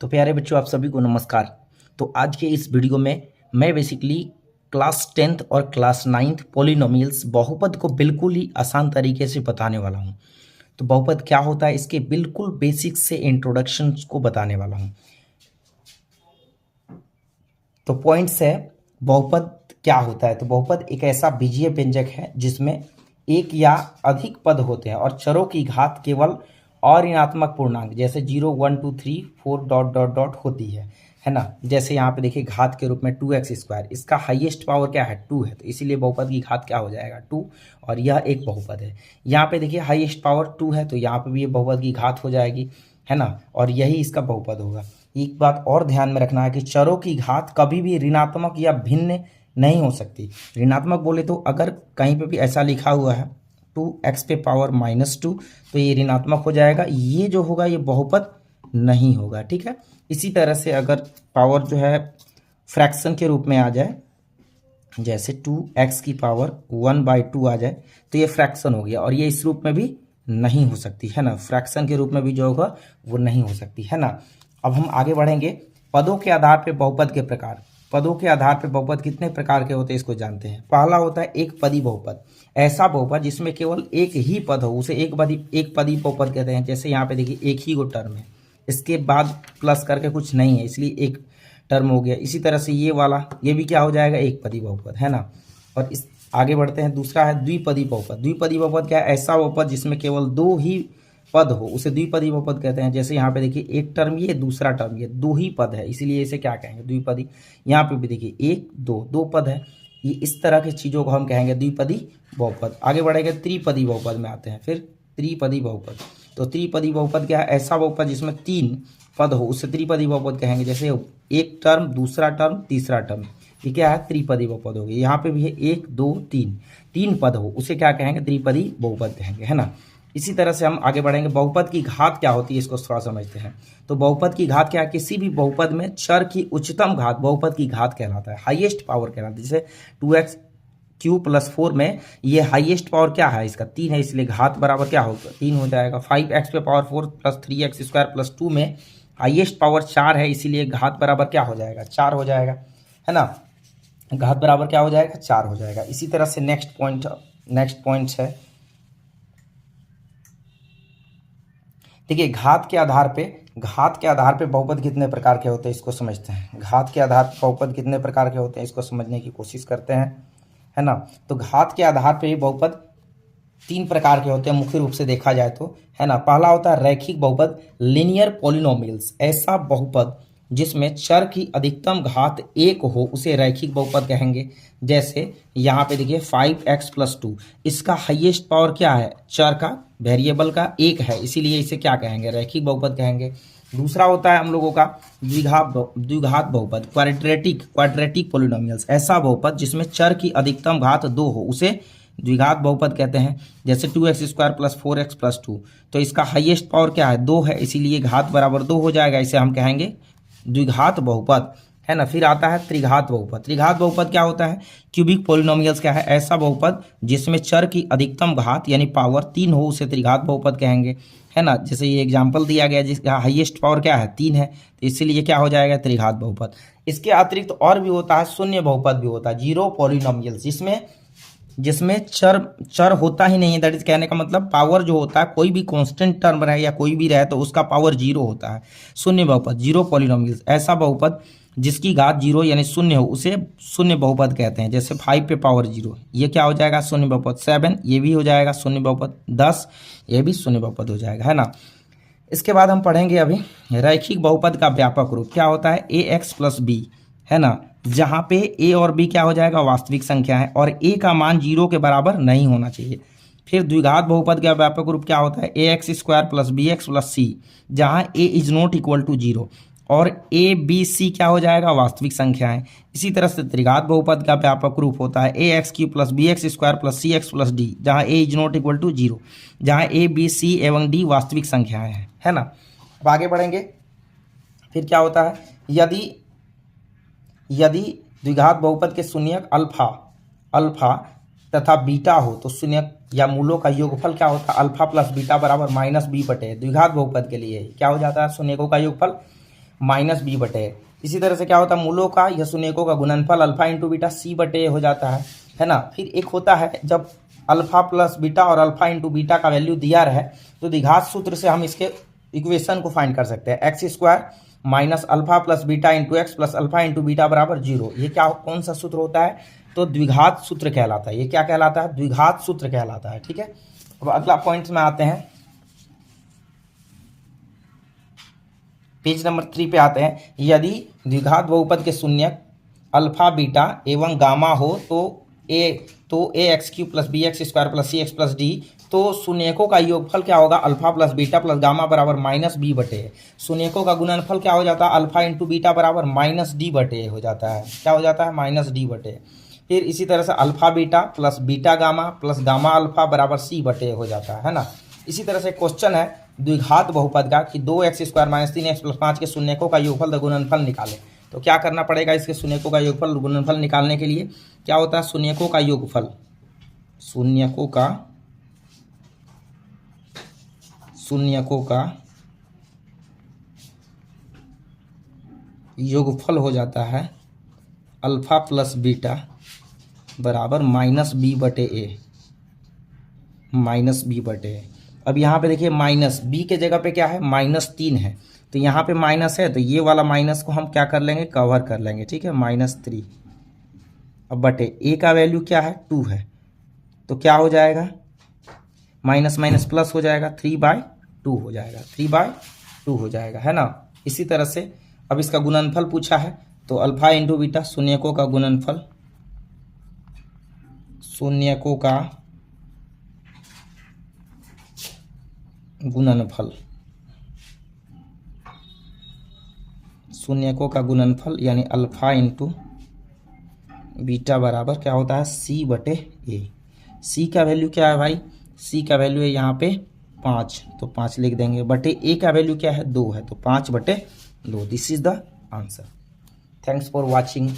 तो प्यारे बच्चों, आप सभी को नमस्कार। तो आज के इस वीडियो में मैं बेसिकली क्लास 10th और क्लास 9th पॉलिनोमियल्स बहुपद को बिल्कुल ही आसान तरीके से बताने वाला हूं। तो बहुपद क्या होता है, इसके बिल्कुल बेसिक से इंट्रोडक्शन को बताने वाला हूं। तो पॉइंट्स है, बहुपद क्या होता है। तो बहुपद एक ऐसा बीजीय व्यंजक है जिसमें एक या अधिक पद होते हैं और चरों की घात केवल अऋणात्मक पूर्णांक जैसे 0, 1, 2, 3, 4 डॉट डॉट डॉट होती है ना। जैसे यहाँ पे देखिए घात के रूप में 2x², इसका हाईएस्ट पावर क्या है 2 है, तो इसीलिए बहुपद की घात क्या हो जाएगा 2, और यह एक बहुपद है। यहाँ पे देखिए हाईएस्ट पावर 2 है, तो यहाँ पे भी ये बहुपद की घात हो जाएगी, है ना, और यही इसका बहुपद होगा। एक बात और ध्यान में रखना है कि चरों की घात कभी भी ऋणात्मक या भिन्न नहीं हो सकती। ऋणात्मक बोले तो अगर कहीं पे भी ऐसा लिखा हुआ है 2x पे पावर -2, तो ये ऋणात्मक हो जाएगा, ये जो होगा ये बहुपद नहीं होगा। ठीक है, इसी तरह से अगर पावर जो है फ्रैक्शन के रूप में आ जाए, जैसे 2x की पावर 1/2 आ जाए, तो ये फ्रैक्शन हो गया, और ये इस रूप में भी नहीं हो सकती, है ना। फ्रैक्शन के रूप में भी जो होगा वो नहीं हो सकती, है ना। अब हम आगे बढ़ेंगे। पदों के आधार पर बहुपद के प्रकार। पदों के आधार पर बहुपद कितने प्रकार के होते हैं इसको जानते हैं। पहला होता है एक पदी बहुपद। ऐसा बहुपद जिसमें केवल एक ही पद हो उसे एक पदी बहुपद कहते हैं। जैसे यहाँ पे देखिए एक ही गो टर्म है, इसके बाद प्लस करके कुछ नहीं है, इसलिए एक टर्म हो गया। इसी तरह से ये वाला ये भी क्या हो जाएगा, एक पदी बहुपद, है ना। और इस आगे बढ़ते हैं। दूसरा है द्विपदी बहुपद। द्विपदी बहुपद क्या है, ऐसा बहुपद जिसमें केवल दो ही पद हो उसे द्विपदी बहुपद कहते हैं। जैसे यहाँ पे देखिए एक टर्म ये, दूसरा टर्म ये, दो ही पद है, इसीलिए इसे क्या कहेंगे द्विपदी। यहाँ पे भी देखिए एक दो पद है, ये इस तरह की चीज़ों को हम कहेंगे द्विपदी बहुपद। आगे बढ़ेंगे त्रिपदी बहुपद में आते हैं। फिर त्रिपदी बहुपद। तो त्रिपदी बहुपद क्या है, ऐसा बहुपद जिसमें तीन पद हो उसे त्रिपदी बहुपद कहेंगे। जैसे एक टर्म, दूसरा टर्म, तीसरा टर्म, ये क्या है त्रिपदी बहुपद हो गई। यहाँ पे भी है 1, 2, 3, तीन पद हो उसे क्या कहेंगे त्रिपदी बहुपद कहेंगे, है ना। इसी तरह से हम आगे बढ़ेंगे। बहुपद की घात क्या होती है इसको थोड़ा समझते हैं। तो बहुपद की घात क्या है, किसी भी बहुपद में चर की उच्चतम घात बहुपद की घात कहलाता है, हाईएस्ट पावर कहलाता है। जैसे 2x³ + 4 में ये हाईएस्ट पावर क्या है, इसका 3 है, इसलिए घात बराबर क्या होगा 3 हो जाएगा। 5x पे पावर 4 + 3x² + 2 में हाईएस्ट पावर 4 है, इसीलिए घात बराबर क्या हो जाएगा 4 हो जाएगा, है ना। घात बराबर क्या हो जाएगा 4 हो जाएगा। इसी तरह से नेक्स्ट पॉइंट है, देखिए घात के आधार पे बहुपद कितने प्रकार के होते हैं इसको समझते हैं। घात के आधार पर बहुपद कितने प्रकार के होते हैं इसको समझने की कोशिश करते हैं, है ना। तो घात के आधार पे बहुपद 3 प्रकार के होते हैं मुख्य रूप से देखा जाए तो, है ना। पहला होता है रैखिक बहुपद, लीनियर पॉलिनोमियल्स। ऐसा बहुपद जिसमें चर की अधिकतम घात 1 हो उसे रैखिक बहुपद कहेंगे। जैसे यहाँ पे देखिए 5x + 2, इसका हाईएस्ट पावर क्या है, चर का वेरिएबल का 1 है, इसीलिए इसे क्या कहेंगे रैखिक बहुपद कहेंगे। दूसरा होता है हम लोगों का द्विघात बहुपद, क्वाड्रेटिक पॉलिनोमियल्स। ऐसा बहुपद जिसमें चर की अधिकतम घात 2 हो उसे द्विघात बहुपद कहते हैं। जैसे 2x² + 4x + 2, तो इसका हाईएस्ट पावर क्या है 2 है, इसीलिए घात बराबर 2 हो जाएगा, इसे हम कहेंगे द्विघात बहुपद, है ना। फिर आता है त्रिघात बहुपद। त्रिघात बहुपद क्या होता है, क्यूबिक पॉलिनोमियल्स क्या है, ऐसा बहुपद जिसमें चर की अधिकतम घात यानी पावर 3 हो उसे त्रिघात बहुपद कहेंगे, है ना। जैसे ये एग्जांपल दिया गया जिसका हाईएस्ट पावर क्या है 3 है, तो इसीलिए क्या हो जाएगा त्रिघात बहुपद। इसके अतिरिक्त और भी होता है शून्य बहुपद भी होता है, जीरो पॉलिनोमियल्स, जिसमें चर होता ही नहीं है। दैट इज कहने का मतलब पावर जो होता है कोई भी कांस्टेंट टर्म रहे या कोई भी रहे तो उसका पावर 0 होता है, शून्य बहुपद, जीरो पॉलिनोमियल्स। ऐसा बहुपद जिसकी घात 0 यानी शून्य हो उसे शून्य बहुपद कहते हैं। जैसे 5 पे पावर 0, ये क्या हो जाएगा शून्य बहुपद। 7 ये भी हो जाएगा शून्य बहुपद। 10 ये भी शून्य बहुपद हो जाएगा, है ना। इसके बाद हम पढ़ेंगे अभी रैखिक बहुपद का व्यापक रूप क्या होता है, ax + b, है ना, जहाँ पे a और b क्या हो जाएगा वास्तविक संख्या है और a का मान 0 के बराबर नहीं होना चाहिए। फिर द्विघात बहुपद का व्यापक रूप क्या होता है, ax² + bx + c, जहाँ a ≠ = 0 और a b c क्या हो जाएगा वास्तविक संख्या है। इसी तरह से त्रिघात बहुपद का व्यापक रूप होता है ax³ + bx² + cx + d, जहाँ a ≠ = 0, जहाँ a b c एवं d वास्तविक संख्याएं हैं, है ना। अब आगे बढ़ेंगे। फिर क्या होता है, यदि द्विघात बहुपद के शून्यक अल्फा तथा बीटा हो तो शून्यक या मूलों का योगफल क्या होता है, अल्फा + बीटा = -b/। द्विघात बहुपद के लिए क्या हो जाता है, शून्यकों का योगफल माइनस बी बटे ए। इसी तरह से क्या होता है, मूलों का या शून्यकों का गुणनफल अल्फा इंटू बीटा सी बटे ए हो जाता है ना। फिर एक होता है जब अल्फा प्लस बीटा और अल्फा इंटू बीटा का वैल्यू दिया रहे तो द्विघात सूत्र से हम इसके इक्वेशन को फाइंड कर सकते हैं। X square minus alpha plus beta into x plus alpha into beta बराबर 0। ये क्या कौन सा सूत्र होता है, तो द्विघात सूत्र कहलाता है। ये क्या कहलाता है, द्विघात सूत्र कहलाता है। ठीक है, अब अगला पॉइंट में आते हैं, पेज नंबर 3 पे आते हैं। यदि द्विघात बहुपद के शून्यक अल्फा बीटा एवं गामा हो तो A X cube plus B X square plus C X plus D, तो शून्यकों का योगफल क्या होगा, alpha plus beta plus gamma बराबर माइनस बी बटे ए। शून्यकों का गुणनफल क्या हो जाता है, अल्फा इंटू बीटा बराबर माइनस डी बटे ए हो जाता है। क्या हो जाता है, माइनस डी बटे ए। फिर इसी तरह से alpha beta plus beta gamma plus gamma alpha बराबर सी बटे ए हो जाता है ना। इसी तरह से क्वेश्चन है द्विघात बहुपद का कि 2x square minus 3x plus 5 के शून्यकों का योगफल गुणनफल निकालें। तो क्या करना पड़ेगा, इसके शून्यकों का योगफल गुणनफल निकालने के लिए क्या होता है, शून्यकों का योगफल, शून्यकों का योगफल हो जाता है अल्फा प्लस बीटा बराबर माइनस बी बटे ए, माइनस बी बटे ए। अब यहाँ पे देखिए माइनस बी के जगह पे क्या है, -3 है, तो यहाँ पे माइनस है तो ये वाला माइनस को हम क्या कर लेंगे, कवर कर लेंगे। ठीक है, -3। अब बटे ए का वैल्यू क्या है, 2 है, तो क्या हो जाएगा, माइनस माइनस प्लस हो जाएगा, 3/2 हो जाएगा, 3/2 हो जाएगा, है ना। इसी तरह से अब इसका गुणनफल पूछा है तो अल्फा इंटू बीटा शून्यकों का गुणनफल, शून्यकों का गुणनफल, शून्यकों का गुणनफल यानी अल्फा इंटू बीटा बराबर क्या होता है, सी बटे ए। सी का वैल्यू क्या है भाई, सी का वैल्यू है यहाँ पे 5, तो 5 लिख देंगे, बटे ए का वैल्यू क्या है, 2 है, तो 5/2। This is the answer. Thanks for watching.